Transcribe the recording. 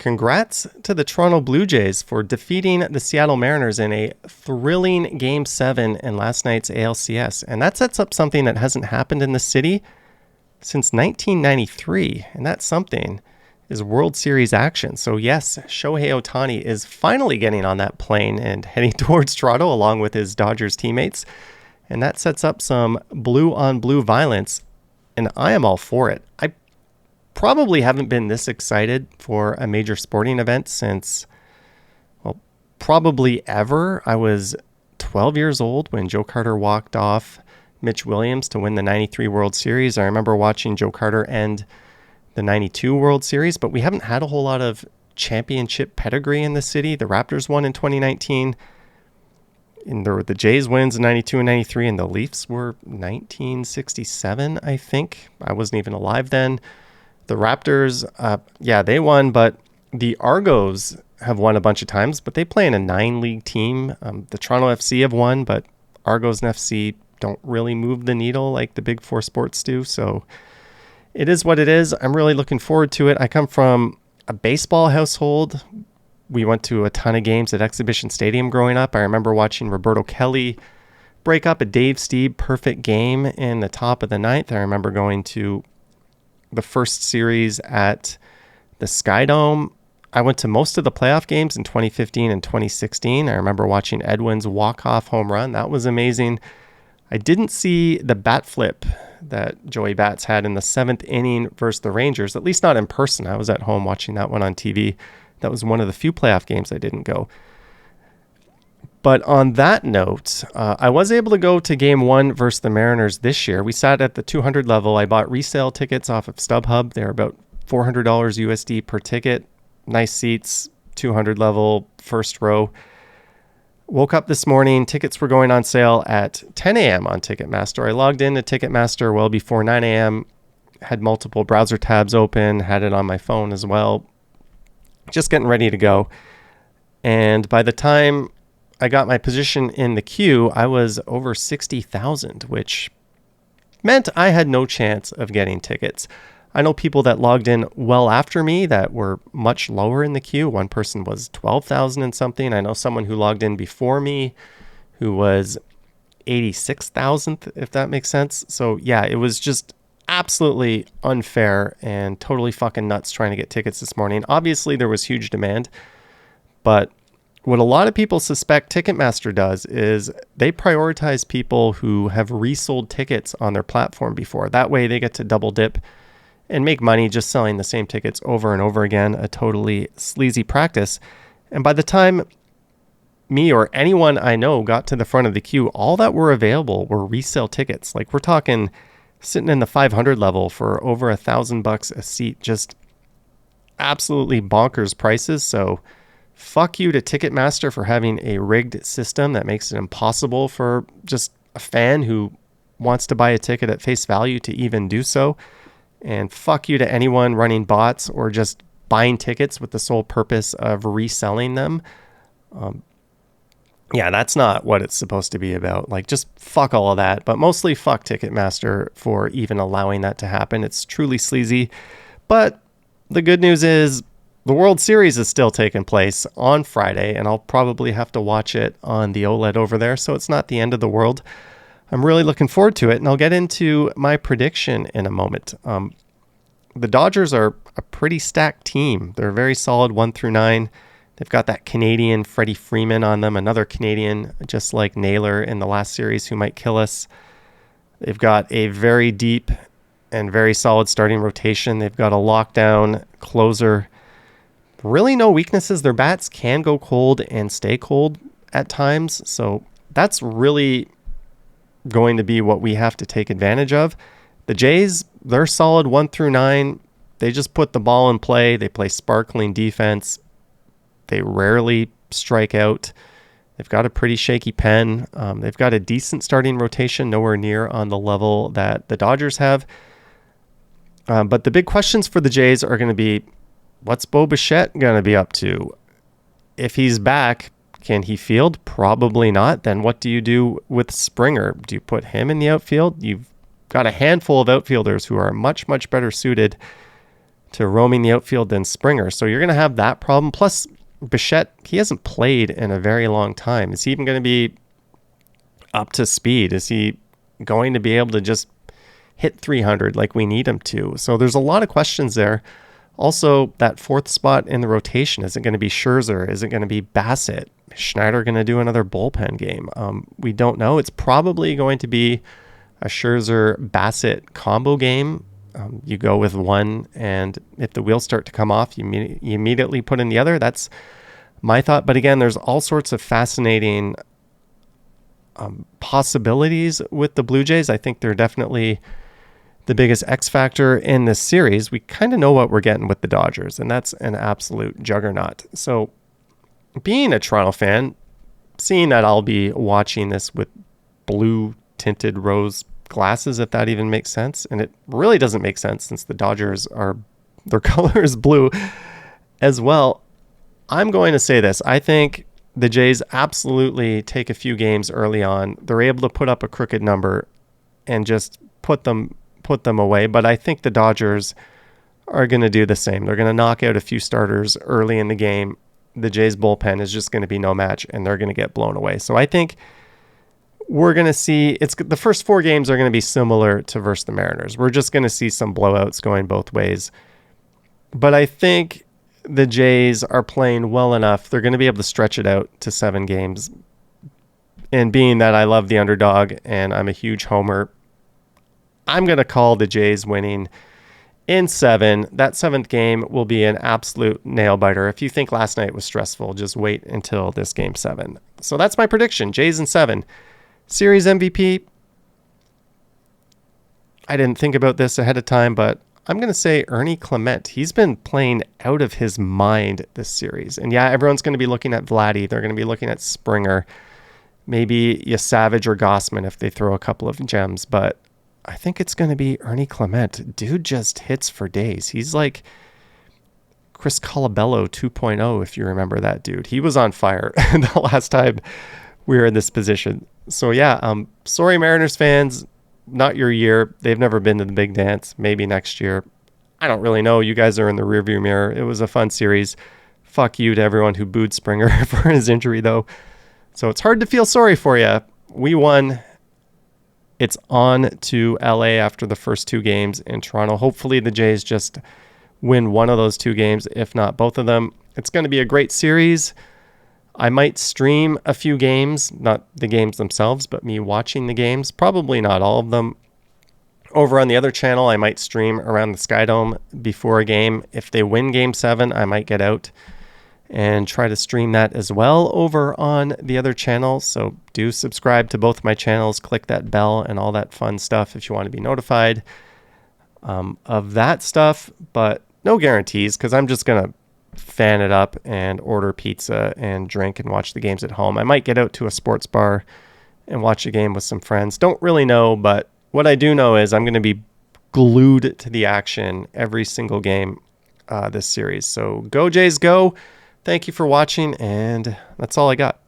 congrats to the Toronto Blue Jays for defeating the Seattle Mariners in a thrilling Game 7 in last night's ALCS. And that sets up something that hasn't happened in the city since 1993. And that something is World Series action. So yes, Shohei Ohtani is finally getting on that plane and heading towards Toronto along with his Dodgers teammates. And that sets up some blue-on-blue violence. And I am all for it. I probably haven't been this excited for a major sporting event since, well, probably ever. I was 12 years old when Joe Carter walked off Mitch Williams to win the 93 World Series. I remember watching Joe Carter end the 92 World Series, but we haven't had a whole lot of championship pedigree in the city. The Raptors won in 2019. And there were the Jays wins in 92 and 93, and the Leafs were 1967, I think. I wasn't even alive then. The Raptors, they won, but the Argos have won a bunch of times, but they play in a 9-league team. The Toronto FC have won, but Argos and FC don't really move the needle like the big four sports do. So it is what it is. I'm really looking forward to it. I come from a baseball household. We went to a ton of games at Exhibition Stadium growing up. I remember watching Roberto Kelly break up a Dave Stieb perfect game in the top of the ninth. I remember going to the first series at the Sky Dome. I went to most of the playoff games in 2015 and 2016. I remember watching Edwin's walk-off home run. That was amazing. I didn't see the bat flip that Joey Bats had in the 7th inning versus the Rangers, at least not in person. I was at home watching that one on TV. That was one of the few playoff games I didn't go. But on that note, I was able to go to Game 1 versus the Mariners this year. We sat at the 200 level. I bought resale tickets off of StubHub. They're about $400 USD per ticket. Nice seats, 200 level, first row. Woke up this morning. Tickets were going on sale at 10 a.m. on Ticketmaster. I logged into Ticketmaster well before 9 a.m., had multiple browser tabs open, had it on my phone as well. Just getting ready to go. And by the time I got my position in the queue, I was over 60,000, which meant I had no chance of getting tickets. I know people that logged in well after me that were much lower in the queue. One person was 12,000 and something. I know someone who logged in before me who was 86,000th, if that makes sense. So yeah, it was just absolutely unfair and totally fucking nuts trying to get tickets this morning. Obviously, there was huge demand, but what a lot of people suspect Ticketmaster does is they prioritize people who have resold tickets on their platform before. That way they get to double dip and make money just selling the same tickets over and over again, a totally sleazy practice. And by the time me or anyone I know got to the front of the queue, all that were available were resale tickets. Like we're talking sitting in the 500 level for over $1,000 a seat, just absolutely bonkers prices. So fuck you to Ticketmaster for having a rigged system that makes it impossible for just a fan who wants to buy a ticket at face value to even do so. And fuck you to anyone running bots or just buying tickets with the sole purpose of reselling them. Yeah, that's not what it's supposed to be about. Like, just fuck all of that. But mostly fuck Ticketmaster for even allowing that to happen. It's truly sleazy. But the good news is the World Series is still taking place on Friday, and I'll probably have to watch it on the OLED over there, so it's not the end of the world. I'm really looking forward to it, and I'll get into my prediction in a moment. The Dodgers are a pretty stacked team. They're very solid 1 through 9. They've got that Canadian Freddie Freeman on them, another Canadian just like Naylor in the last series who might kill us. They've got a very deep and very solid starting rotation. They've got a lockdown closer. Really no weaknesses. Their bats can go cold and stay cold at times, so that's really going to be what we have to take advantage of. The Jays, they're solid 1 through 9. They just put the ball in play. They play sparkling defense. They rarely strike out. They've got a pretty shaky pen. They've got a decent starting rotation, nowhere near on the level that the Dodgers have. But the big questions for the Jays are going to be, what's Bo Bichette going to be up to? If he's back, can he field? Probably not. Then what do you do with Springer? Do you put him in the outfield? You've got a handful of outfielders who are much, much better suited to roaming the outfield than Springer. So you're going to have that problem. Plus, Bichette, he hasn't played in a very long time. Is he even going to be up to speed? Is he going to be able to just hit 300 like we need him to? So there's a lot of questions there. Also, that fourth spot in the rotation, is it going to be Scherzer? Is it going to be Bassett? Is Schneider going to do another bullpen game? We don't know. It's probably going to be a Scherzer-Bassett combo game. You go with one, and if the wheels start to come off, you immediately put in the other. That's my thought. But again, there's all sorts of fascinating possibilities with the Blue Jays. I think they're definitely the biggest X factor in this series. We kind of know what we're getting with the Dodgers, and that's an absolute juggernaut. So being a Toronto fan, seeing that I'll be watching this with blue tinted rose glasses, if that even makes sense. And it really doesn't make sense since the Dodgers their color is blue as well. I'm going to say this. I think the Jays absolutely take a few games early on. They're able to put up a crooked number and just put them away. But I think the Dodgers are going to do the same. They're going to knock out a few starters early in the game. The Jays bullpen is just going to be no match, and they're going to get blown away. So I think we're going to see the first 4 games are going to be similar to versus the Mariners. We're just going to see some blowouts going both ways. But I think the Jays are playing well enough. They're going to be able to stretch it out to 7 games. And being that I love the underdog and I'm a huge homer, I'm going to call the Jays winning in 7. That 7th game will be an absolute nail biter. If you think last night was stressful, just wait until this game 7. So that's my prediction. Jays in 7. Series MVP, I didn't think about this ahead of time, but I'm going to say Ernie Clement. He's been playing out of his mind this series. And yeah, everyone's going to be looking at Vladdy. They're going to be looking at Springer. Maybe Savage or Gossman if they throw a couple of gems. But I think it's going to be Ernie Clement. Dude just hits for days. He's like Chris Colabello 2.0, if you remember that dude. He was on fire the last time we were in this position. So yeah, sorry Mariners fans, not your year. They've never been to the big dance. Maybe next year. I don't really know. You guys are in the rearview mirror. It was a fun series. Fuck you to everyone who booed Springer for his injury though. So it's hard to feel sorry for you. We won. It's on to LA after the first 2 games in Toronto. Hopefully the Jays just win one of those 2 games, if not both of them. It's going to be a great series. I might stream a few games, not the games themselves, but me watching the games. Probably not all of them. Over on the other channel, I might stream around the Skydome before a game. If they win Game 7, I might get out and try to stream that as well over on the other channel. So do subscribe to both my channels. Click that bell and all that fun stuff if you want to be notified of that stuff. But no guarantees, because I'm just going to fan it up and order pizza and drink and watch the games at home. I might get out to a sports bar and watch a game with some friends. Don't really know, but what I do know is I'm going to be glued to the action every single game this series. So go Jays, go. Thank you for watching, and that's all I got.